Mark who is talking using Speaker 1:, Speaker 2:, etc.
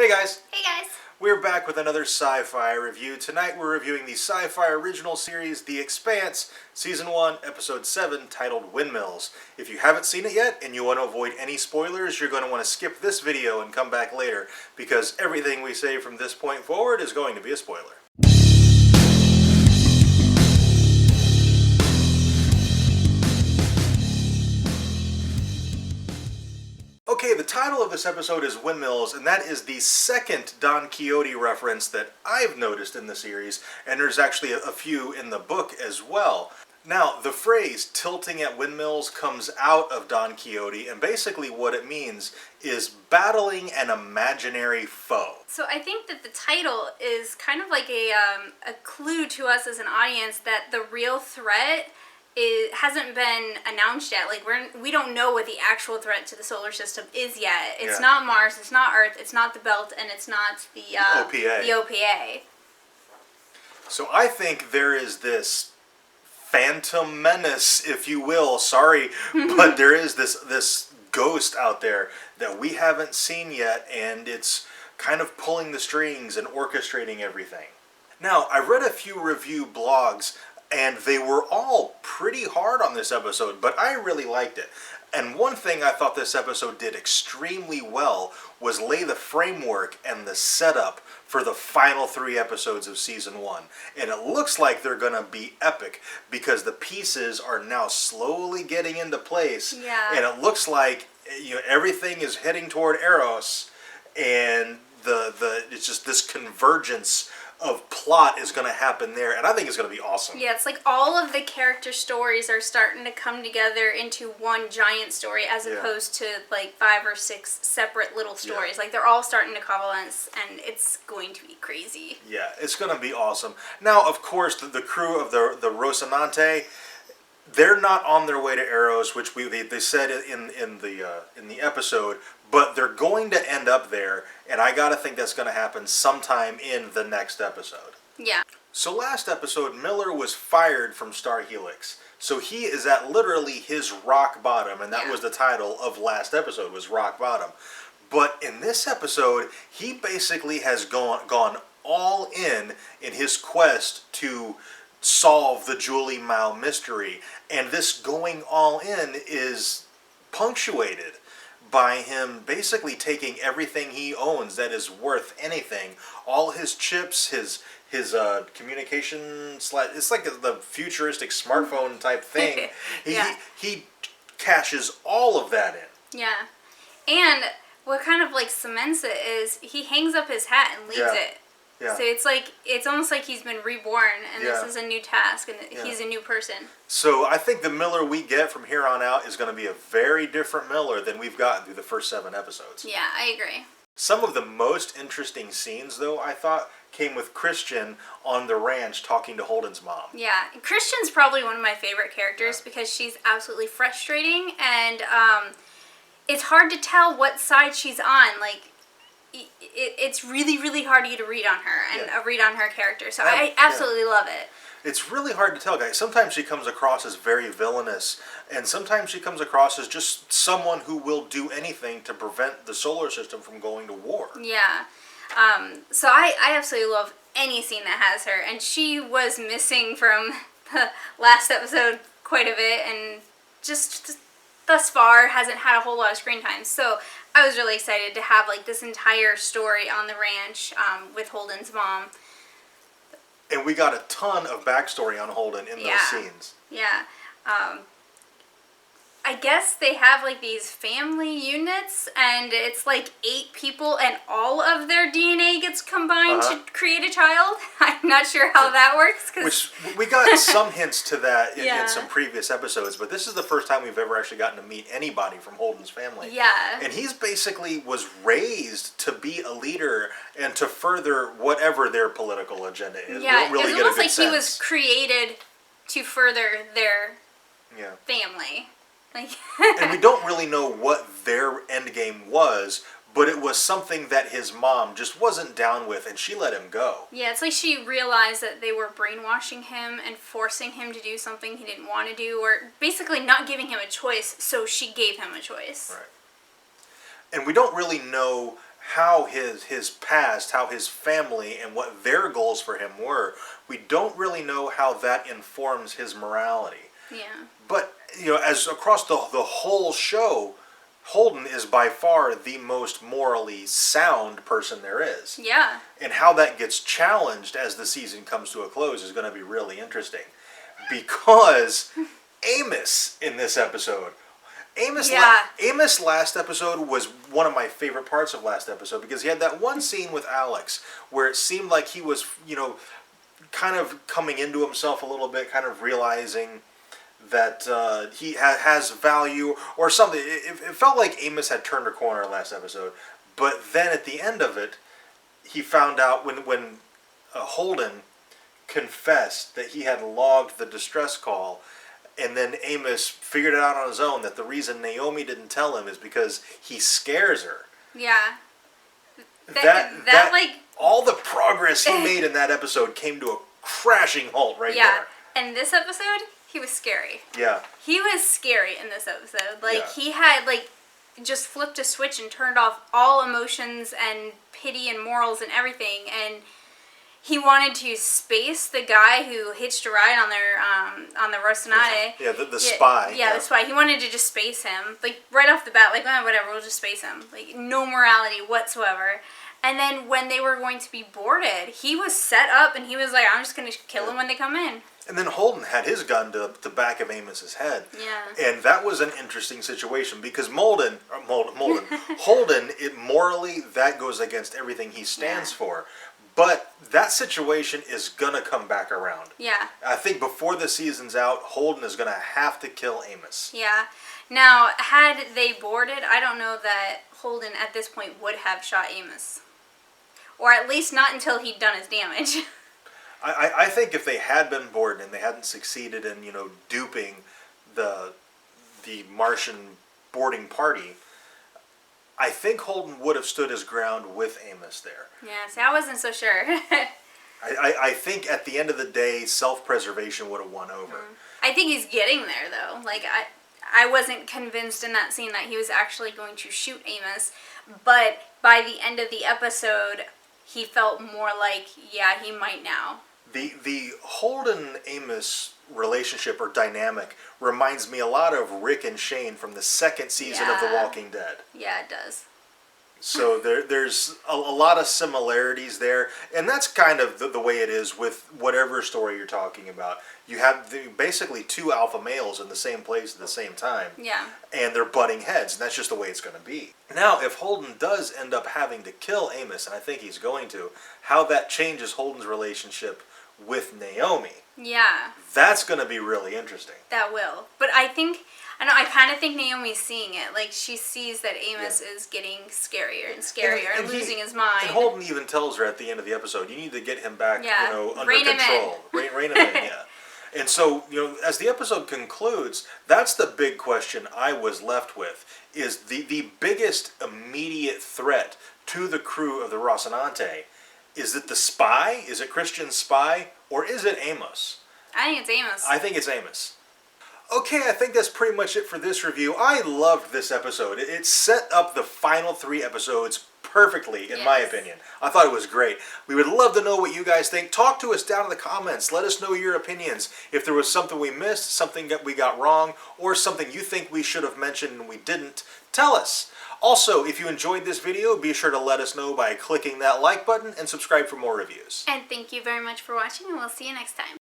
Speaker 1: Hey guys!
Speaker 2: Hey guys!
Speaker 1: We're back with another sci-fi review. Tonight we're reviewing the sci-fi original series, The Expanse, Season 1, Episode 7, titled Windmills. If you haven't seen it yet and you want to avoid any spoilers, you're going to want to skip this video and come back later, because everything we say from this point forward is going to be a spoiler. Okay, the title of this episode is Windmills, and that is the second Don Quixote reference that I've noticed in the series, and there's actually a few in the book as well. Now, the phrase tilting at windmills comes out of Don Quixote, and basically what it means is battling an imaginary foe.
Speaker 2: So I think that the title is kind of like a clue to us as an audience that the real threat hasn't been announced yet. Like we don't know what the actual threat to the solar system is yet. It's not Mars, it's not Earth, it's not the Belt, and it's not the OPA. The OPA.
Speaker 1: So I think there is this phantom menace, if you will. Sorry, but there is this ghost out there that we haven't seen yet, and it's kind of pulling the strings and orchestrating everything. Now, I read a few review blogs, and they were all pretty hard on this episode, but I really liked it. And one thing I thought this episode did extremely well was lay the framework and the setup for the final 3 episodes of Season 1. And it looks like they're going to be epic, because the pieces are now slowly getting into place.
Speaker 2: Yeah.
Speaker 1: And it looks like everything is heading toward Eros, and it's just this convergence of plot is going to happen there, and I think it's going to be awesome.
Speaker 2: Yeah, it's like all of the character stories are starting to come together into one giant story, as opposed to like 5 or 6 separate little stories. Like they're all starting to coalesce, and it's going to be crazy.
Speaker 1: Yeah, it's going to be awesome. Now, of course, the crew of the Rocinante, they're not on their way to Eros, which they said in the episode, but they're going to end up there, and I gotta think that's going to happen sometime in the next episode.
Speaker 2: Yeah.
Speaker 1: So last episode, Miller was fired from Star Helix, so he is at literally his rock bottom, and that was the title of last episode, was Rock Bottom. But in this episode, he basically has gone all in his quest to solve the Julie Mao mystery, and this going all in is punctuated by him basically taking everything he owns that is worth anything, all his chips, his communication it's like the futuristic smartphone type thing. He cashes all of that in.
Speaker 2: Yeah. And what kind of like cements it is he hangs up his hat and leaves it.
Speaker 1: Yeah.
Speaker 2: So it's almost like he's been reborn, and this is a new task, and he's a new person. So
Speaker 1: I think the Miller we get from here on out is going to be a very different Miller than we've gotten through the first 7 episodes.
Speaker 2: Yeah, I agree.
Speaker 1: Some of the most interesting scenes, though, I thought, came with Christian on the ranch talking to Holden's mom.
Speaker 2: Yeah, Christian's probably one of my favorite characters because she's absolutely frustrating, and it's hard to tell what side she's on. Like, it's really, really hard to get a read on her and a read on her character. So I absolutely love it.
Speaker 1: It's really hard to tell, guys. Sometimes she comes across as very villainous, and sometimes she comes across as just someone who will do anything to prevent the solar system from going to war.
Speaker 2: Yeah. So I absolutely love any scene that has her, and she was missing from the last episode quite a bit, and just thus far hasn't had a whole lot of screen time. So I was really excited to have like this entire story on the ranch with Holden's mom.
Speaker 1: And we got a ton of backstory on Holden in those scenes.
Speaker 2: Yeah. I guess they have like these family units, and it's like 8 people, and all of their DNA gets combined to create a child. I'm not sure how that works.
Speaker 1: Which we got some hints to that in some previous episodes, but this is the first time we've ever actually gotten to meet anybody from Holden's family.
Speaker 2: Yeah.
Speaker 1: And he's basically was raised to be a leader and to further whatever their political agenda is.
Speaker 2: Yeah,
Speaker 1: we don't really
Speaker 2: it's almost like
Speaker 1: sense.
Speaker 2: he was created to further their family. Like
Speaker 1: and we don't really know what their end game was, but it was something that his mom just wasn't down with, and she let him go.
Speaker 2: Yeah, it's like she realized that they were brainwashing him and forcing him to do something he didn't want to do, or basically not giving him a choice, so she gave him a choice.
Speaker 1: Right. And we don't really know how his past, how his family, and what their goals for him were. We don't really know how that informs his morality.
Speaker 2: Yeah.
Speaker 1: But, as across the whole show, Holden is by far the most morally sound person there is.
Speaker 2: Yeah.
Speaker 1: And how that gets challenged as the season comes to a close is going to be really interesting. Because Amos in this episode... Amos last episode was one of my favorite parts of last episode, because he had that one scene with Alex where it seemed like he was, kind of coming into himself a little bit, kind of realizing that he has value or something. It felt like Amos had turned a corner last episode, but then at the end of it, he found out when Holden confessed that he had logged the distress call. And then Amos figured it out on his own that the reason Naomi didn't tell him is because he scares her.
Speaker 2: Yeah.
Speaker 1: That all the progress he made in that episode came to a crashing halt right there.
Speaker 2: Yeah. And this episode, he was scary.
Speaker 1: Yeah.
Speaker 2: He was scary in this episode.
Speaker 1: Yeah.
Speaker 2: He had, just flipped a switch and turned off all emotions and pity and morals and everything. And he wanted to space the guy who hitched a ride on the Rocinante.
Speaker 1: Yeah, the spy.
Speaker 2: Yeah, the spy. He wanted to just space him. Right off the bat, whatever, we'll just space him. No morality whatsoever. And then when they were going to be boarded, he was set up and he was like, I'm just going to kill them when they come in.
Speaker 1: And then Holden had his gun to the back of Amos's head.
Speaker 2: Yeah.
Speaker 1: And that was an interesting situation because Holden, morally, that goes against everything he stands for. But that situation is going to come back around.
Speaker 2: Yeah.
Speaker 1: I think before the season's out, Holden is going to have to kill Amos.
Speaker 2: Yeah. Now, had they boarded, I don't know that Holden at this point would have shot Amos. Or at least not until he'd done his damage.
Speaker 1: I think if they had been boarded and they hadn't succeeded in, duping the Martian boarding party, I think Holden would have stood his ground with Amos there.
Speaker 2: Yeah, see, I wasn't so sure.
Speaker 1: I think at the end of the day, self-preservation would have won over.
Speaker 2: I think he's getting there, though. I wasn't convinced in that scene that he was actually going to shoot Amos, but by the end of the episode, he felt more like, yeah, he might now.
Speaker 1: The Holden-Amos relationship or dynamic reminds me a lot of Rick and Shane from the second season of The Walking Dead.
Speaker 2: Yeah, it does.
Speaker 1: So there's a lot of similarities there, and that's kind of the way it is with whatever story you're talking about. You have basically two alpha males in the same place at the same time, and they're butting heads, and that's just the way it's going to be. Now, if Holden does end up having to kill Amos, and I think he's going to, how that changes Holden's relationship with Naomi.
Speaker 2: Yeah.
Speaker 1: That's going to be really interesting.
Speaker 2: That will. But I kind of think Naomi's seeing it. She sees that Amos is getting scarier and scarier and losing his mind.
Speaker 1: And Holden even tells her at the end of the episode, you need to get him back, under
Speaker 2: rein
Speaker 1: control. Rein him in, yeah. And so, as the episode concludes, that's the big question I was left with, is the biggest immediate threat to the crew of the Rocinante. Is it the spy? Is it Christian's spy? Or is it Amos?
Speaker 2: I think it's Amos.
Speaker 1: I think it's Amos. Okay, I think that's pretty much it for this review. I loved this episode. It set up the final 3 episodes perfectly, in my opinion. I thought it was great. We would love to know what you guys think. Talk to us down in the comments. Let us know your opinions. If there was something we missed, something that we got wrong, or something you think we should have mentioned and we didn't, tell us. Also, if you enjoyed this video, be sure to let us know by clicking that like button and subscribe for more reviews.
Speaker 2: And thank you very much for watching, and we'll see you next time.